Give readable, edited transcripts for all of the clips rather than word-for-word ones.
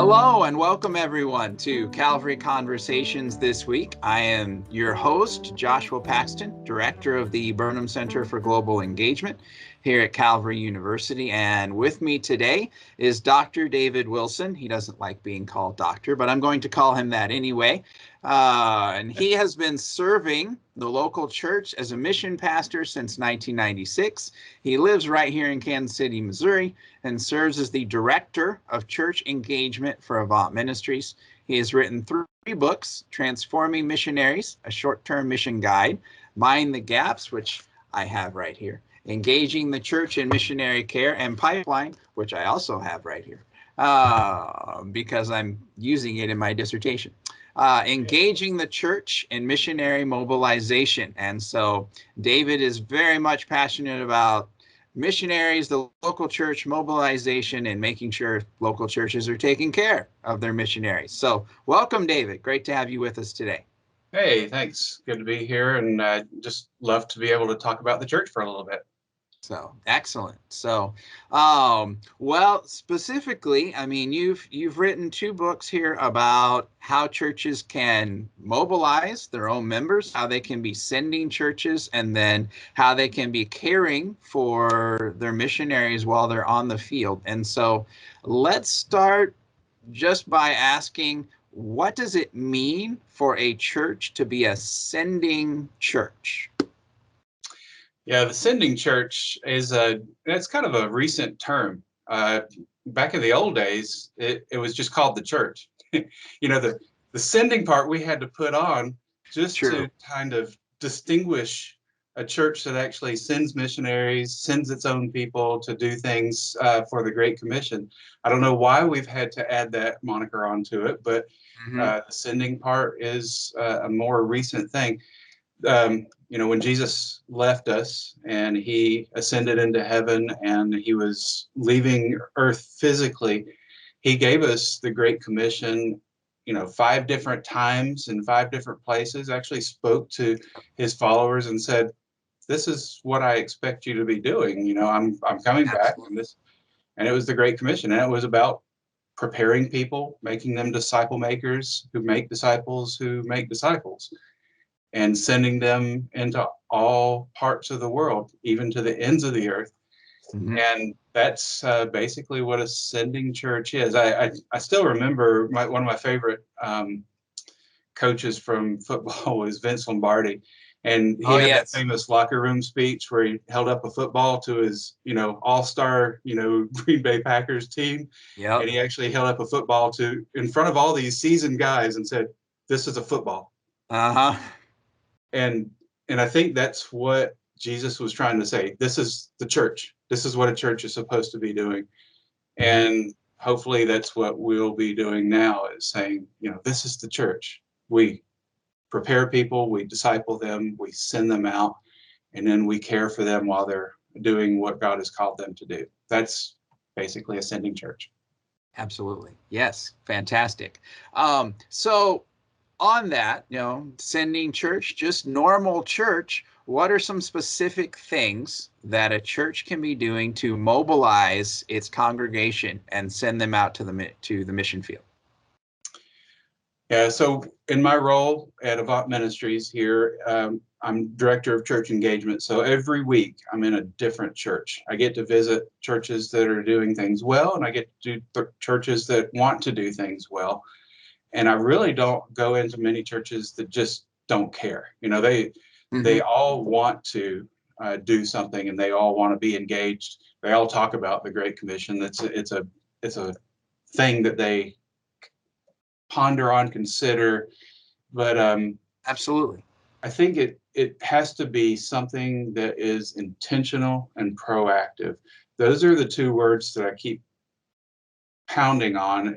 Hello and welcome everyone to Calvary Conversations this week. I am your host, Joshua Paxton, director of the Burnham Center for Global Engagement here at Calvary University. And with me today is Dr. David Wilson. He doesn't like being called doctor, but I'm going to call him that anyway. And he has been serving the local church as a mission pastor since 1996. He lives right here in Kansas City, Missouri, and serves as the director of church engagement for Avant Ministries. He has written three books: Transforming Missionaries, a short-term mission guide; Mind the Gaps, which I have right here; Engaging the Church in Missionary Care; and Pipeline, which I also have right here because I'm using it in my dissertation. Engaging the church in missionary mobilization. And so David is very much passionate about missionaries, the local church mobilization, and making sure local churches are taking care of their missionaries. So welcome, David. Great to have you with us today. Hey, thanks. Good to be here, and just love to be able to talk about the church for a little bit. So excellent. So, well, specifically, I mean, you've written two books here about how churches can mobilize their own members, how they can be sending churches, and then how they can be caring for their missionaries while they're on the field. And so, let's start just by asking, what does it mean for a church to be a sending church? Yeah, the sending church that's kind of a recent term. Back in the old days, it was just called the church. The sending part we had to put on just True. to kind of distinguish a church that actually sends missionaries, sends its own people to do things for the Great Commission. I don't know why we've had to add that moniker onto it, but the sending part is a more recent thing. When Jesus left us and he ascended into heaven and he was leaving earth physically, he gave us the Great Commission, 5 different times in 5 different places, actually spoke to his followers and said, this is what I expect you to be doing. I'm coming back from this. And it was the Great Commission. And it was about preparing people, making them disciple makers who make disciples who make disciples, and sending them into all parts of the world, even to the ends of the earth. And that's basically what a sending church is. I still remember one of my favorite coaches from football was Vince Lombardi. And he had that famous locker room speech where he held up a football to his, all-star, Green Bay Packers team. Yep. And he actually held up a football in front of all these seasoned guys and said, this is a football. Uh-huh. And I think that's what Jesus was trying to say. This is the church. This is what a church is supposed to be doing. And hopefully that's what we'll be doing now, is saying, this is the church. We prepare people, we disciple them, we send them out, and then we care for them while they're doing what God has called them to do. That's basically a sending church. Absolutely. Yes. Fantastic. So on that, sending church, just normal church, what are some specific things that a church can be doing to mobilize its congregation and send them out to the mission field? Yeah, so in my role at Avant Ministries here, I'm director of church engagement. So every week I'm in a different church. I get to visit churches that are doing things well, and I get to do churches that want to do things well. And I really don't go into many churches that just don't care. They all want to do something, and they all want to be engaged. They all talk about the Great Commission. It's a thing that they ponder on, consider. But Absolutely. I think it has to be something that is intentional and proactive. Those are the 2 words that I keep pounding on.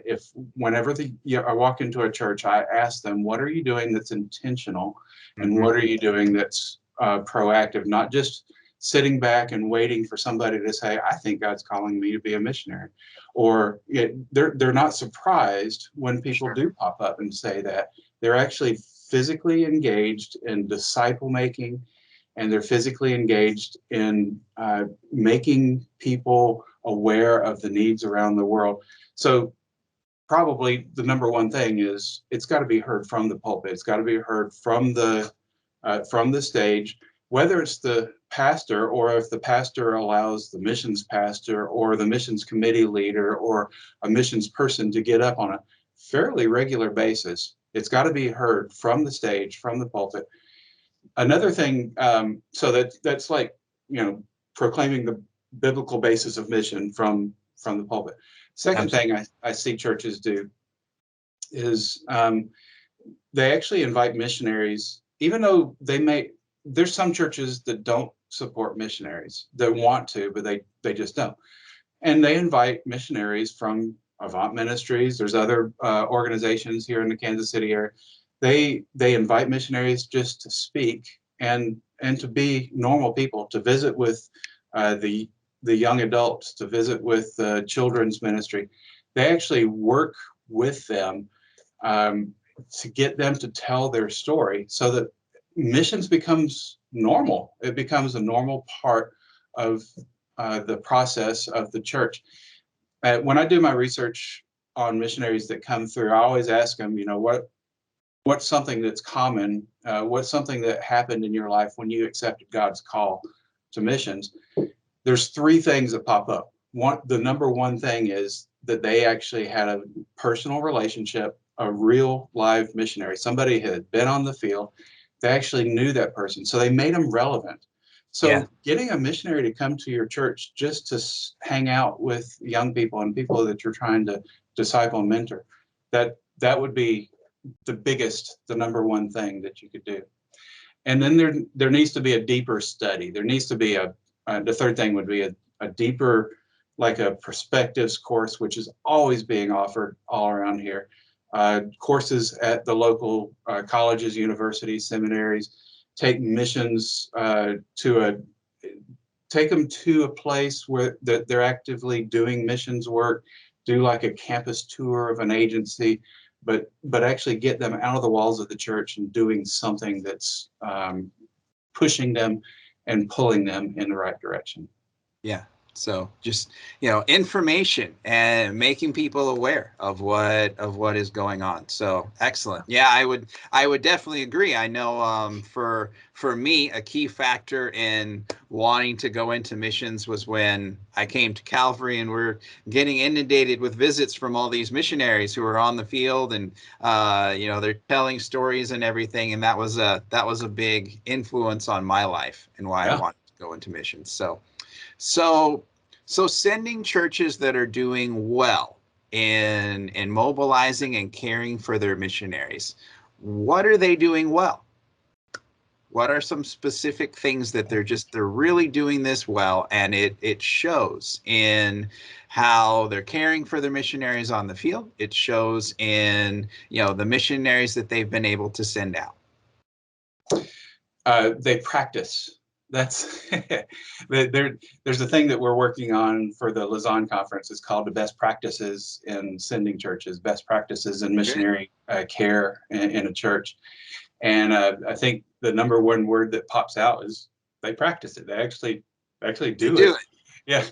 Whenever I walk into a church, I ask them, what are you doing that's intentional, and what are you doing that's proactive? Not just sitting back and waiting for somebody to say, I think God's calling me to be a missionary. Or they're not surprised when people do pop up and say that. They're actually physically engaged in disciple making, and they're physically engaged in making people aware of the needs around the world. So probably the number one thing is it's got to be heard from the pulpit. It's got to be heard from the stage, whether it's the pastor or if the pastor allows the missions pastor or the missions committee leader or a missions person to get up on a fairly regular basis. It's got to be heard from the stage, from the pulpit. Another thing, so that's like, proclaiming the biblical basis of mission from the pulpit. Second thing I see churches do is they actually invite missionaries, even though there's some churches that don't support missionaries, that want to, but they just don't. And they invite missionaries from Avant Ministries. There's other organizations here in the Kansas City area. They invite missionaries just to speak and to be normal people, to visit with the young adults, to visit with children's ministry. They actually work with them to get them to tell their story so that missions becomes normal. It becomes a normal part of the process of the church. When I do my research on missionaries that come through, I always ask them, what's something that's common? What's something that happened in your life when you accepted God's call to missions? There's three things that pop up. The number one thing is that they actually had a personal relationship, a real live missionary. Somebody had been on the field. They actually knew that person, so they made them relevant. So getting a missionary to come to your church just to hang out with young people and people that you're trying to disciple and mentor, that would be the number one thing that you could do. And then there needs to be a deeper study. There needs to be the third thing would be a deeper, like a perspectives course, which is always being offered all around here. Courses at the local colleges, universities, seminaries. Take missions take them to a place where they're actively doing missions work. Do like a campus tour of an agency, but actually get them out of the walls of the church and doing something that's pushing them and pulling them in the right direction. Yeah. So just, information and making people aware of what is going on. So excellent. Yeah, I would definitely agree. I know for me, a key factor in wanting to go into missions was when I came to Calvary and we're getting inundated with visits from all these missionaries who are on the field and they're telling stories and everything. And that was a big influence on my life and why I wanted to go into missions. So sending churches that are doing well in mobilizing and caring for their missionaries, what are they doing well? What are some specific things that they're really doing this well, and it shows in how they're caring for their missionaries on the field. It shows in the missionaries that they've been able to send out. They practice. That's there's a thing that we're working on for the Lausanne conference. It's called the best practices in sending churches, best practices in missionary care in a church. And I think the number one word that pops out is they practice it. They actually do it. Yeah.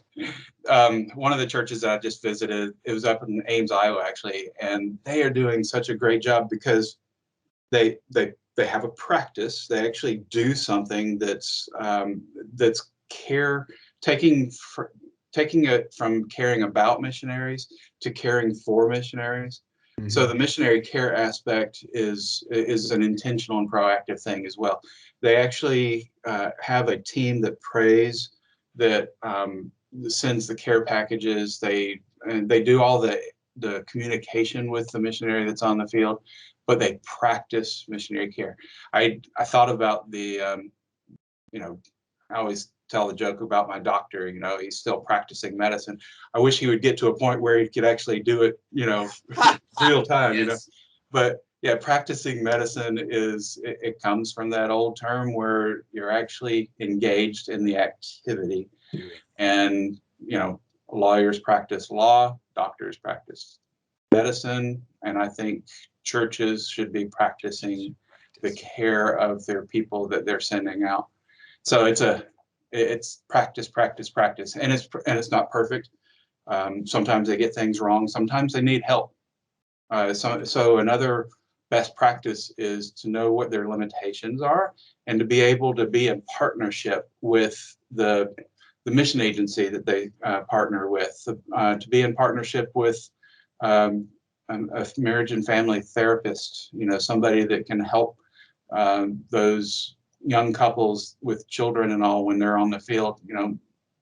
One of the churches that I just visited, it was up in Ames, Iowa, actually, and they are doing such a great job because they have a practice. They actually do something that's taking it from caring about missionaries to caring for missionaries. Mm-hmm. So the missionary care aspect is an intentional and proactive thing as well. They actually have a team that prays, that sends the care packages. They do all the communication with the missionary that's on the field, but they practice missionary care. I thought about I always tell the joke about my doctor, he's still practicing medicine. I wish he would get to a point where he could actually do it, real time, yes. But yeah, practicing medicine it comes from that old term where you're actually engaged in the activity. And, lawyers practice law, doctors practice medicine, and I think churches should be practicing the care of their people that they're sending out. So it's practice, and it's not perfect. Sometimes they get things wrong. Sometimes they need help. So another best practice is to know what their limitations are and to be able to be in partnership with the mission agency that they partner with, to be in partnership with a marriage and family therapist, somebody that can help those young couples with children and all when they're on the field,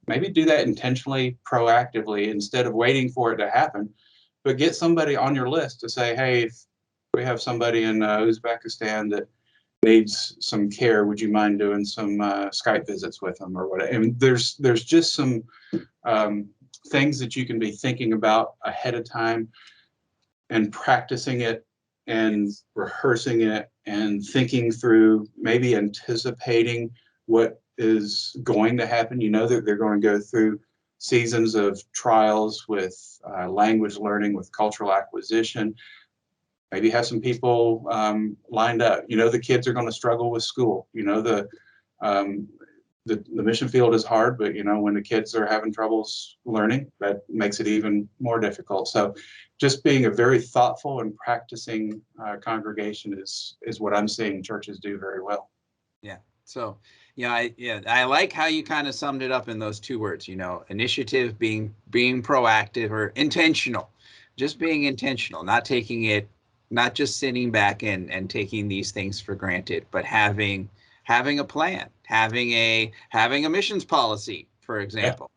maybe do that intentionally, proactively, instead of waiting for it to happen, but get somebody on your list to say, hey, if we have somebody in Uzbekistan that needs some care, would you mind doing some Skype visits with them or whatever? I mean, there's just some things that you can be thinking about ahead of time and practicing it and rehearsing it and thinking through, maybe anticipating what is going to happen. You know that they're going to go through seasons of trials with language learning, with cultural acquisition. Maybe have some people lined up. The kids are going to struggle with school. The mission field is hard, but when the kids are having troubles learning, that makes it even more difficult. So just being a very thoughtful and practicing congregation is what I'm seeing churches do very well. Yeah. So, I like how you kind of summed it up in those two words, initiative, being proactive or intentional, just being intentional, not just sitting back and taking these things for granted, but having a plan, having a missions policy, for example.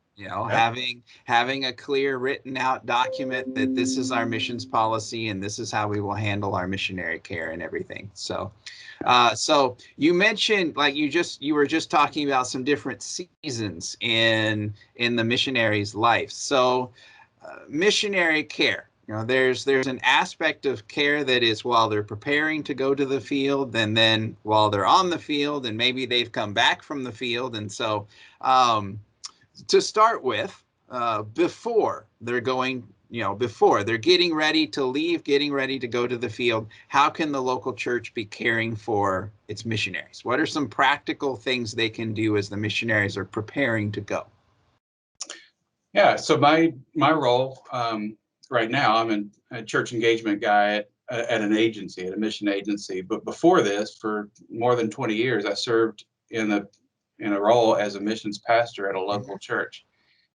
Having a clear written out document that this is our missions policy and this is how we will handle our missionary care and everything. So so you mentioned, like you were just talking about some different seasons in the missionary's life. So missionary care, there's an aspect of care that is while they're preparing to go to the field, and then while they're on the field, and maybe they've come back from the field. And so to start with, before they're going, before they're getting ready to leave, getting ready to go to the field, how can the local church be caring for its missionaries? What are some practical things they can do as the missionaries are preparing to go? Yeah, so my role right now, I'm a church engagement guy at an agency, at a mission agency. But before this, for more than 20 years, I served in a role as a missions pastor at a local church.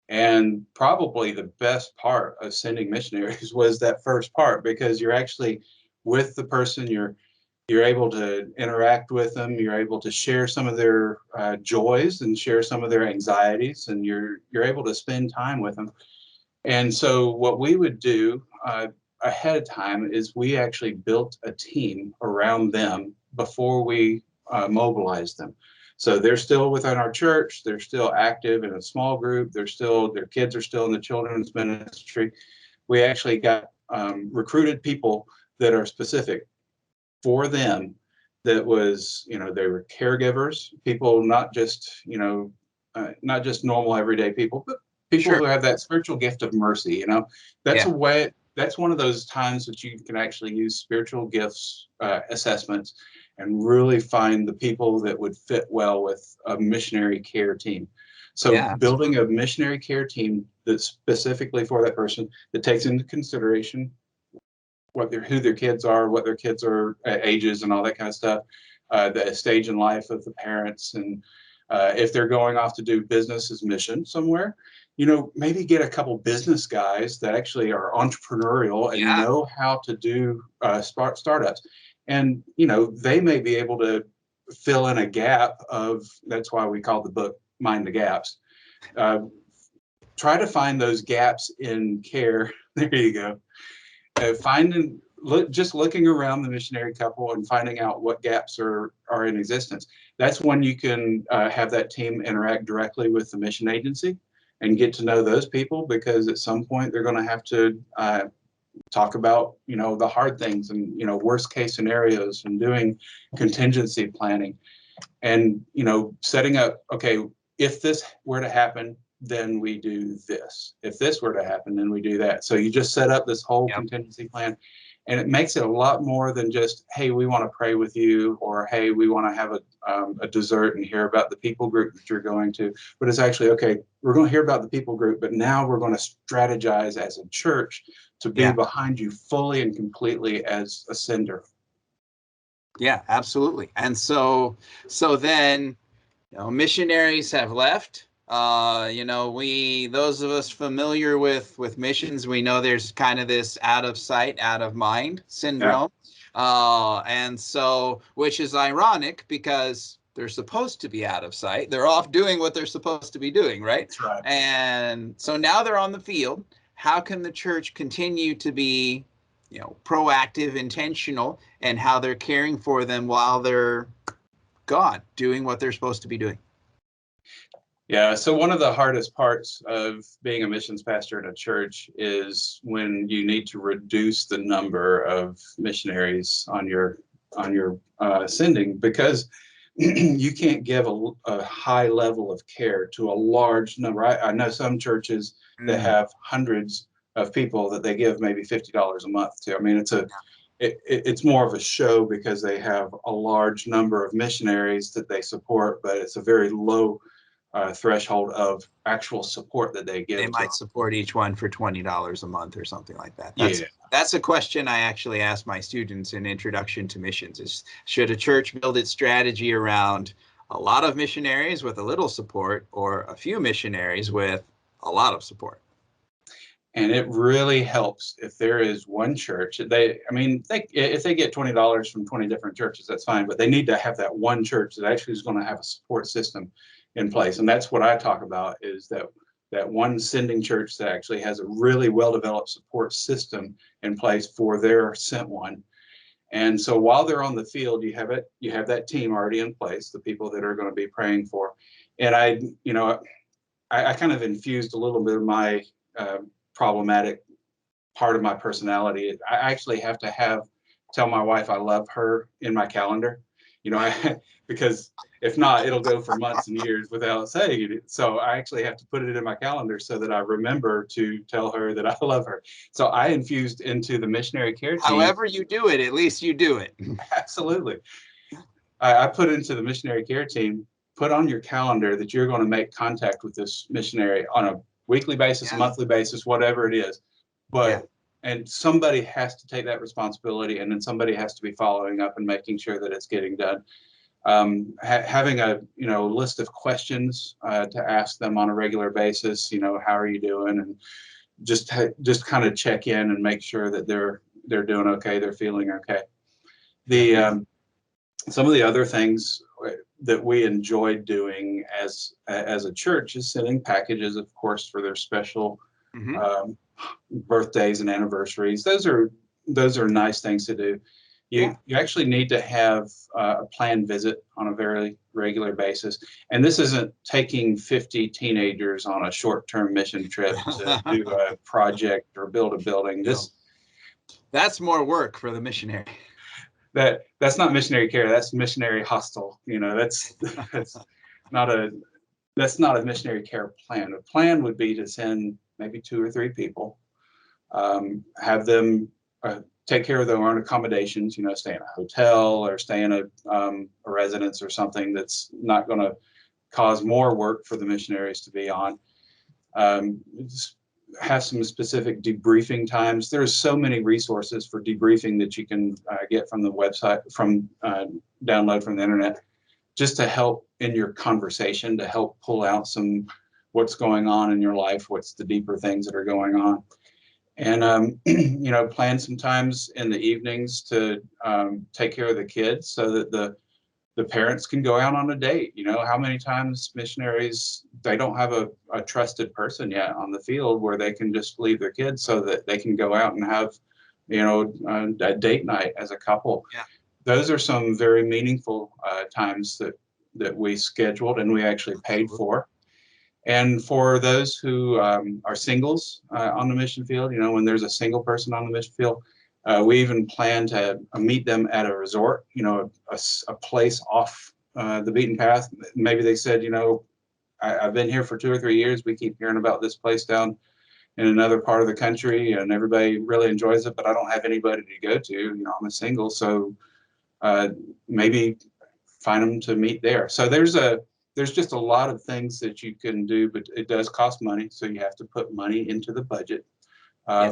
And probably the best part of sending missionaries was that first part, because you're actually with the person, you're able to interact with them, you're able to share some of their joys and share some of their anxieties, and you're able to spend time with them. And so what we would do ahead of time is we actually built a team around them before we mobilized them. So they're still within our church. They're still active in a small group. Their kids are still in the children's ministry. We actually got recruited people that are specific for them. That was, they were caregivers, people, not just normal everyday people, but people who have that spiritual gift of mercy. That's a way. That's one of those times that you can actually use spiritual gifts assessments and really find the people that would fit well with a missionary care team. So building a missionary care team that's specifically for that person, that takes into consideration who their kids are, what their kids are ages and all that kind of stuff, the stage in life of the parents, and if they're going off to do business as mission somewhere, maybe get a couple business guys that actually are entrepreneurial and know how to do startups. And, they may be able to fill in a gap that's why we call the book Mind the Gaps. Try to find those gaps in care. There you go. Just looking around the missionary couple and finding out what gaps are in existence. That's when you can have that team interact directly with the mission agency and get to know those people, because at some point they're going to have to talk about, the hard things and, worst case scenarios, and doing contingency planning and, setting up, okay, if this were to happen, then we do this. If this were to happen, then we do that. So you just set up this whole contingency plan, and it makes it a lot more than just, hey, we want to pray with you, or hey, we want to have a dessert and hear about the people group that you're going to. But it's actually, okay, we're going to hear about the people group, but now we're going to strategize as a church to be Yeah. behind you fully and completely as a sender. Yeah, absolutely. And so then, missionaries have left. Those of us familiar with missions, we know there's kind of this out of sight, out of mind syndrome. And so, which is ironic because they're supposed to be out of sight. They're off doing what they're supposed to be doing, right? That's right. And so now they're on the field. How can the church continue to be, proactive, intentional, and how they're caring for them while they're gone, doing what they're supposed to be doing? Yeah, so one of the hardest parts of being a missions pastor in a church is when you need to reduce the number of missionaries on your sending, because you can't give a high level of care to a large number. I know some churches that have hundreds of people that they give maybe $50 a month to. I mean, it's more of a show because they have a large number of missionaries that they support, but it's a very low threshold of actual support that they give. They might support each one for $20 a month or something like that. Yeah. That's a question I actually ask my students in Introduction to Missions: is should a church build its strategy around a lot of missionaries with a little support, or a few missionaries with a lot of support? And it really helps if there is one church. If they get $20 from 20 different churches, that's fine, but they need to have that one church that actually is going to have a support system in place. And that's what I talk about, is that one sending church that actually has a really well-developed support system in place for their sent one. And so while they're on the field, you have that team already in place, the people that are going to be praying for. And I kind of infused a little bit of my problematic part of my personality. I actually have to tell my wife I love her in my calendar, because if not, it'll go for months and years without saying it. So I actually have to put it in my calendar so that I remember to tell her that I love her. So I infused into the missionary care team. However you do it, at least you do it. Absolutely. I put into the missionary care team, put on your calendar that you're going to make contact with this missionary on a weekly basis, monthly basis, whatever it is. And somebody has to take that responsibility, and then somebody has to be following up and making sure that it's getting done. Having a list of questions to ask them on a regular basis. How are you doing? And just kind of check in and make sure that they're doing okay, they're feeling okay. Some of the other things that we enjoyed doing as a church is sending packages, of course, for their special birthdays and anniversaries. Those are nice things to do. You actually need to have a planned visit on a very regular basis. And this isn't taking 50 teenagers on a short-term mission trip to do a project or build a building. That's more work for the missionary. That's not missionary care. That's missionary hostel. That's not a missionary care plan. A plan would be to send maybe 2 or 3 people, have them take care of their own accommodations, stay in a hotel or stay in a residence or something that's not going to cause more work for the missionaries to be on. Have some specific debriefing times. There's so many resources for debriefing that you can get from the website, download from the internet, just to help in your conversation, to help pull out what's going on in your life, what's the deeper things that are going on. And, plan some times in the evenings to take care of the kids so that the parents can go out on a date. How many times missionaries, they don't have a trusted person yet on the field where they can just leave their kids so that they can go out and have, a date night as a couple. Yeah. Those are some very meaningful times that we scheduled and we actually paid for. And for those who are singles on the mission field, when there's a single person on the mission field, we even plan to meet them at a resort, a place off the beaten path. Maybe they said, I've been here for 2 or 3 years. We keep hearing about this place down in another part of the country and everybody really enjoys it, but I don't have anybody to go to. I'm a single, so maybe find them to meet there. So there's just a lot of things that you can do, but it does cost money. So you have to put money into the budget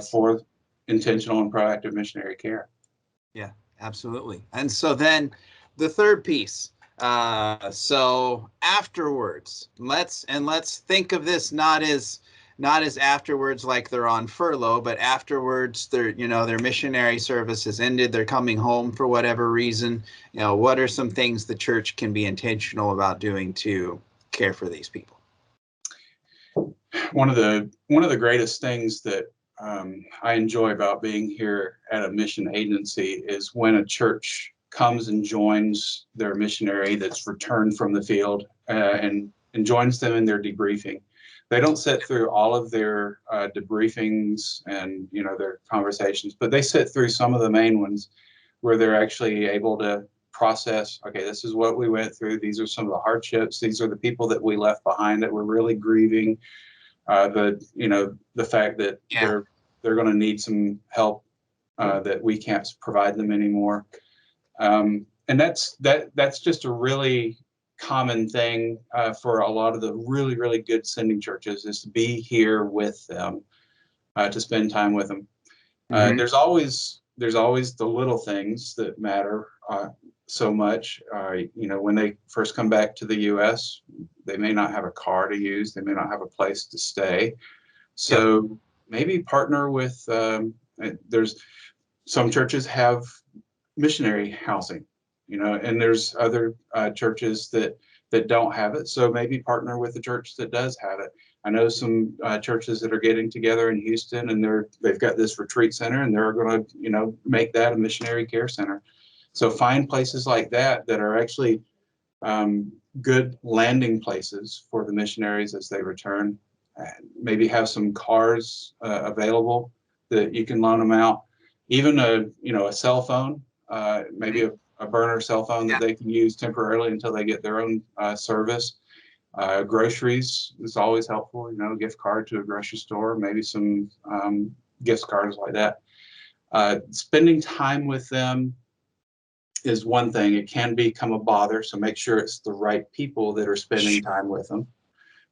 for intentional and proactive missionary care. Yeah, absolutely. And so then the third piece. So afterwards, let's think of this not as afterwards like they're on furlough, but afterwards their missionary service has ended, they're coming home for whatever reason. What are some things the church can be intentional about doing to care for these people? One of the greatest things that I enjoy about being here at a mission agency is when a church comes and joins their missionary that's returned from the field and joins them in their debriefing. They don't sit through all of their debriefings and their conversations, but they sit through some of the main ones where they're actually able to process, okay, this is what we went through. These are some of the hardships. These are the people that we left behind that we're really grieving. The fact that they're going to need some help that we can't provide them anymore. And that's just a really common thing for a lot of the really, really good sending churches, is to be here with them, to spend time with them. There's always the little things that matter so much. When they first come back to the U.S., they may not have a car to use. They may not have a place to stay. So maybe partner with, there's some churches have missionary housing, and there's other churches that don't have it. So maybe partner with the church that does have it. I know some churches that are getting together in Houston, and they've got this retreat center, and they're going to, make that a missionary care center. So find places like that are actually good landing places for the missionaries as they return. Maybe have some cars available that you can loan them out. Even a cell phone, maybe a burner cell phone that they can use temporarily until they get their own service. Groceries is always helpful, gift card to a grocery store, maybe some gift cards like that. Spending time with them is one thing. It can become a bother, so make sure it's the right people that are spending time with them.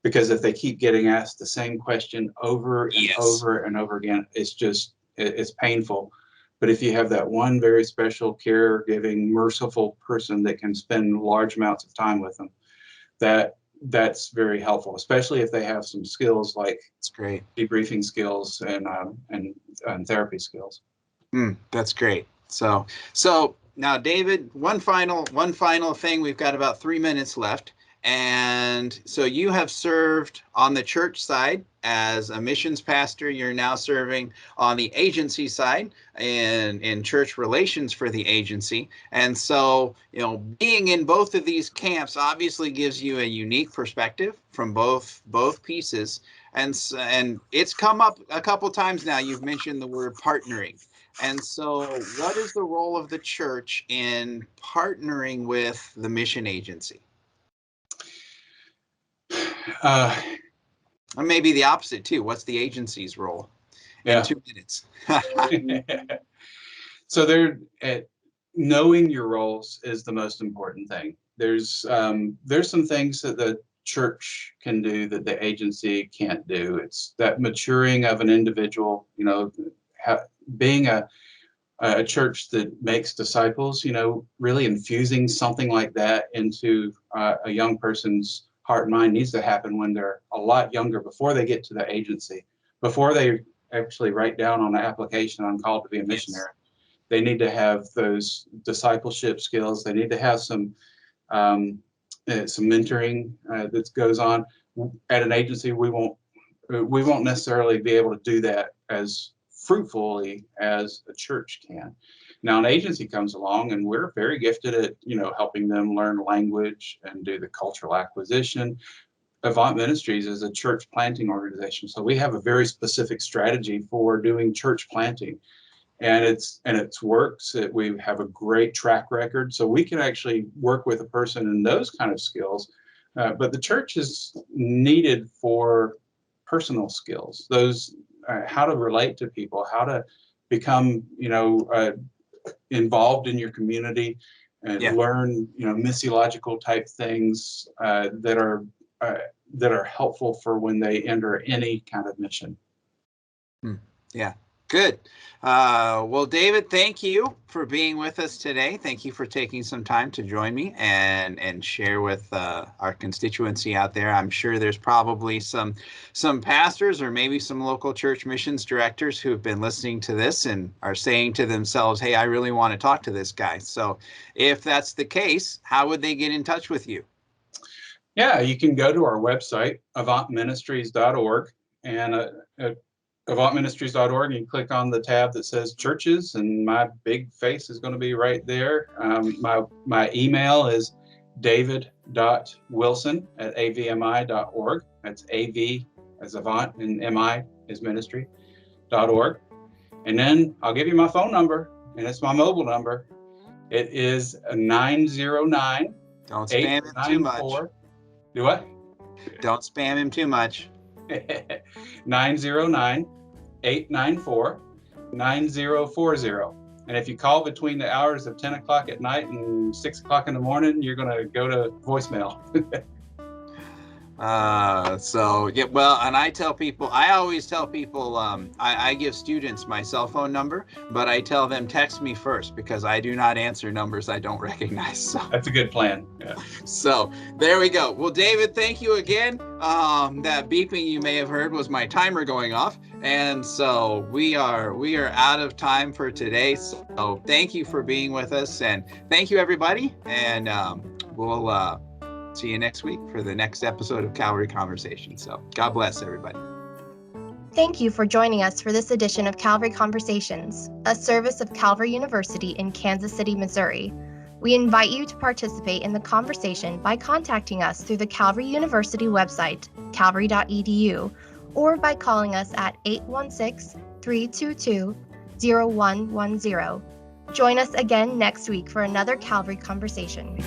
Because if they keep getting asked the same question over and over and over again, it's painful. But if you have that one very special, caregiving, merciful person that can spend large amounts of time with them, that's very helpful, especially if they have some skills like debriefing skills and therapy skills. That's great. So now, David, one final thing. We've got about 3 minutes left. And so you have served on the church side as a missions pastor. You're now serving on the agency side in church relations for the agency. And so, being in both of these camps obviously gives you a unique perspective from both pieces. And it's come up a couple times now. You've mentioned the word partnering. And so what is the role of the church in partnering with the mission agency? Or maybe the opposite too. What's the agency's role? In 2 minutes. So knowing your roles is the most important thing. There's some things that the church can do that the agency can't do. It's that maturing of an individual, being a church that makes disciples, really infusing something like that into a young person's heart and mind needs to happen when they're a lot younger, before they get to the agency, before they actually write down on an application on call to be a missionary. They need to have those discipleship skills. They need to have some mentoring that goes on. At an agency, we won't necessarily be able to do that as fruitfully as a church can. Now, an agency comes along, and we're very gifted at helping them learn language and do the cultural acquisition. Avant Ministries is a church planting organization, so we have a very specific strategy for doing church planting, and it's works. We have a great track record, so we can actually work with a person in those kind of skills. But the church is needed for personal skills, those how to relate to people, how to become involved in your community, and learn missiological type things that are helpful for when they enter any kind of mission. Yeah, Good. Well, David, thank you for being with us today. Thank you for taking some time to join me and share with our constituency out there. I'm sure there's probably some pastors or maybe some local church missions directors who have been listening to this and are saying to themselves, hey, I really want to talk to this guy. So if that's the case, how would they get in touch with you? Yeah, you can go to our website, avantministries.org, and at avantministries.org, you click on the tab that says churches, and my big face is going to be right there. My email is david.wilson@avmi.org. That's AV as Avant and MI is ministry.org. And then I'll give you my phone number, and it's my mobile number. It is 909. Don't spam him too much. Do what? Don't spam him too much. 909-894-9040. And if you call between the hours of 10 o'clock at night and 6 o'clock in the morning, you're going to go to voicemail. So yeah, well, and I always tell people, I give students my cell phone number, but I tell them text me first because I do not answer numbers I don't recognize. So that's a good plan. Yeah. So there we go. Well, David, thank you again. That beeping you may have heard was my timer going off. And so we are out of time for today. So thank you for being with us, and thank you everybody. And we'll see you next week for the next episode of Calvary Conversation. So God bless everybody. Thank you for joining us for this edition of Calvary Conversations, a service of Calvary University in Kansas City, Missouri. We invite you to participate in the conversation by contacting us through the Calvary University website, calvary.edu, or by calling us at 816-322-0110. Join us again next week for another Calvary Conversation.